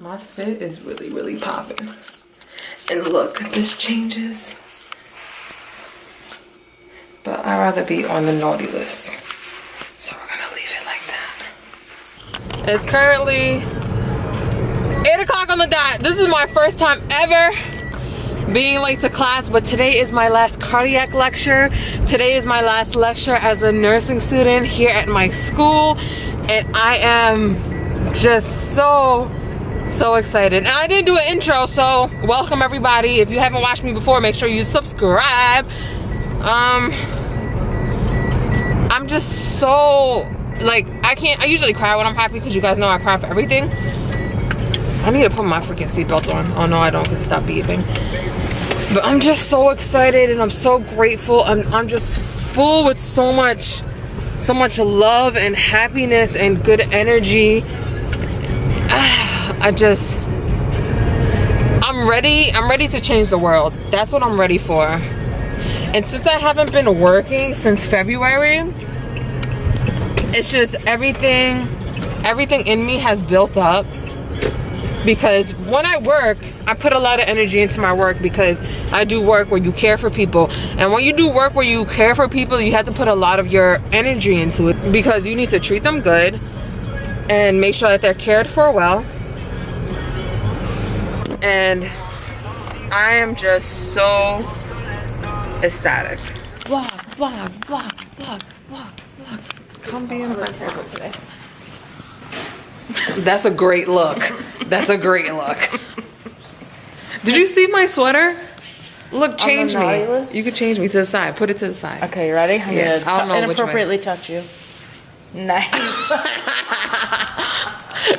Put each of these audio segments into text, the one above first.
My fit is really, really popping. And look, this changes. But I'd rather be on the naughty list. So we're gonna leave it like that. It's currently 8 o'clock on the dot. This is my first time ever being late to class, but today is my last cardiac lecture. Today is my last lecture as a nursing student here at my school. And I am just so excited. And I didn't do an intro, so welcome everybody. If you haven't watched me before, make sure you subscribe. I'm just so, like, I usually cry when I'm happy because you guys know I cry for everything. I need to put my freaking seatbelt on. Oh no, I don't, because it stopped beeping. But I'm just so excited and I'm so grateful. I'm just full with so much love and happiness and good energy. I'm ready to change the world. That's what I'm ready for. And since I haven't been working since February, it's just everything in me has built up. Because when I work, I put a lot of energy into my work because I do work where you care for people. And when you do work where you care for people, you have to put a lot of your energy into it because you need to treat them good and make sure that they're cared for well. And I am just so ecstatic. Vlog. Come be in my camera today. That's a great look. That's a great look. Did you see my sweater? Look, change me. You could change me to the side. Put it to the side. Okay, you ready? I'm yeah, I don't know inappropriately touch you. Nice.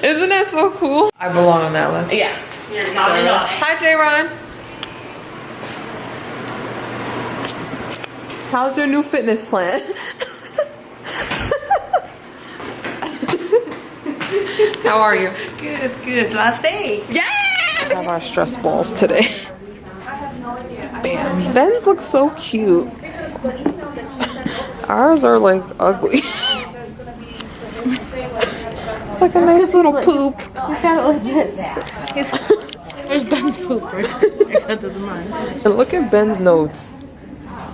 Isn't that so cool? I belong on that list. Yeah. You're naughty. Hi, J-Ron. How's your new fitness plan? How are you? Good. Last day. Yes! We have our stress balls today. Bam. Ben's look so cute. Ours are like ugly. It's like a nice little poop. He's got it like this. Where's Ben's poop? Except doesn't mind. And look at Ben's notes.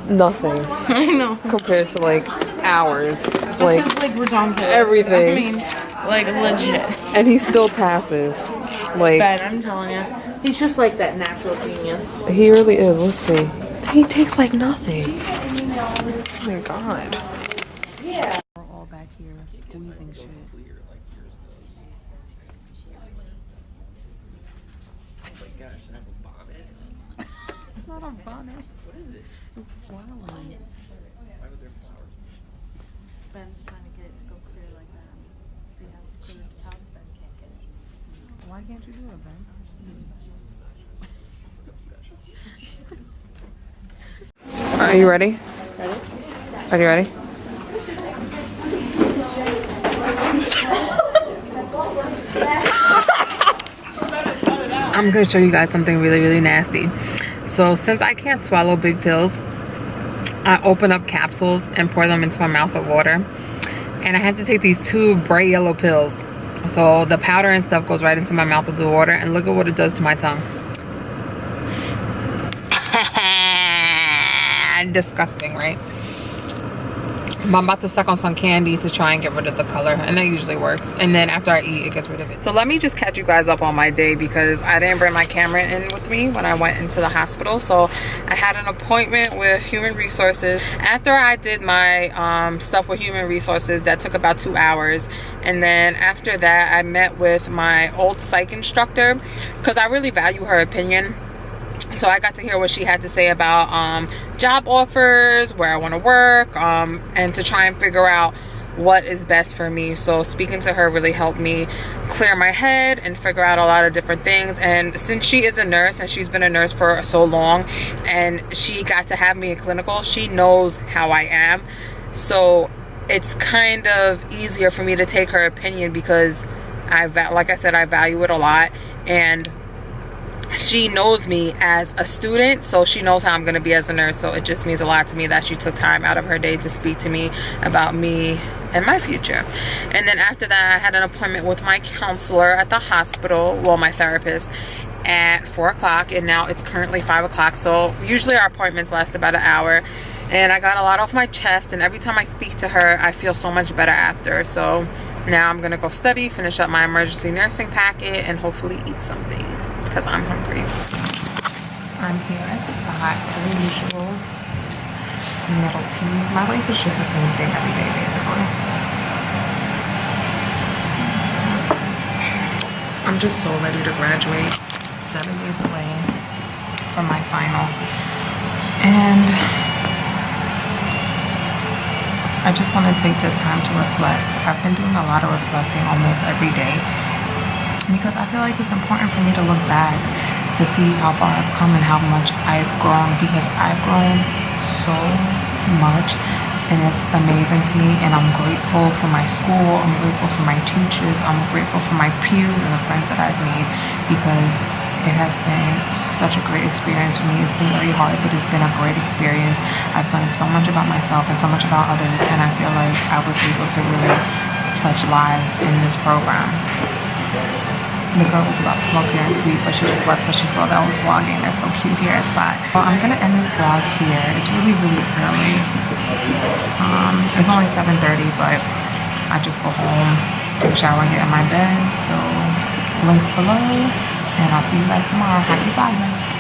Nothing. I know. Compared to like ours. It's like ridiculous. everything. I mean, like legit. And he still passes. Like Ben, I'm telling you, he's just like that natural genius. He really is. Let's see. He takes like nothing. Oh my god. Yeah. We're all back here squeezing shit. It's not a bonnet. What is it? It's flowers. Why would there flowers? Ben's trying to get it to go clear like that. See how it's clear at the top? Ben can't get it. Why can't you do it, Ben? Are you ready? Ready? Are you ready? I'm gonna show you guys something really nasty. So since I can't swallow big pills, I open up capsules and pour them into my mouth with water. And I have to take these 2 bright yellow pills. So the powder and stuff goes right into my mouth with the water, and look at what it does to my tongue. Disgusting, right? But I'm about to suck on some candies to try and get rid of the color, and that usually works. And then after I eat, it gets rid of it. So let me just catch you guys up on my day because I didn't bring my camera in with me when I went into the hospital. So I had an appointment with Human Resources. After I did my stuff with Human Resources, that took about 2 hours. And then after that, I met with my old psych instructor because I really value her opinion. So I got to hear what she had to say about job offers, where I want to work, and to try and figure out what is best for me. So speaking to her really helped me clear my head and figure out a lot of different things. And since she is a nurse and she's been a nurse for so long and she got to have me in clinical, she knows how I am. So it's kind of easier for me to take her opinion because like I said, I value it a lot. And she knows me as a student, so she knows how I'm going to be as a nurse. So it just means a lot to me that she took time out of her day to speak to me about me in my future. And then after that, I had an appointment with my counselor at the hospital, well, my therapist, at 4 o'clock, and now it's currently 5 o'clock. So usually our appointments last about an hour, and I got a lot off my chest, and every time I speak to her, I feel so much better after. So now I'm gonna go study, finish up my emergency nursing packet, and hopefully eat something because I'm hungry. I'm here at Spot, per usual. Middle tea. My life is just the same thing every day, basically. I'm just so ready to graduate. 7 days away from my final. And I just want to take this time to reflect. I've been doing a lot of reflecting almost every day because I feel like it's important for me to look back to see how far I've come and how much I've grown, because I've grown so much and it's amazing to me, and I'm grateful for my school, I'm grateful for my teachers, I'm grateful for my peers and the friends that I've made, because it has been such a great experience for me. It's been very hard, but it's been a great experience. I've learned so much about myself and so much about others, and I feel like I was able to really touch lives in this program. The girl was about to come up here and speak, but she just left because she saw that I was vlogging. That's so cute here at Spot. Well, I'm gonna end this vlog here. It's really, really early. It's only 7:30, but I just go home, take a shower, and get in my bed. So links below, and I'll see you guys tomorrow. Happy Vlogmas.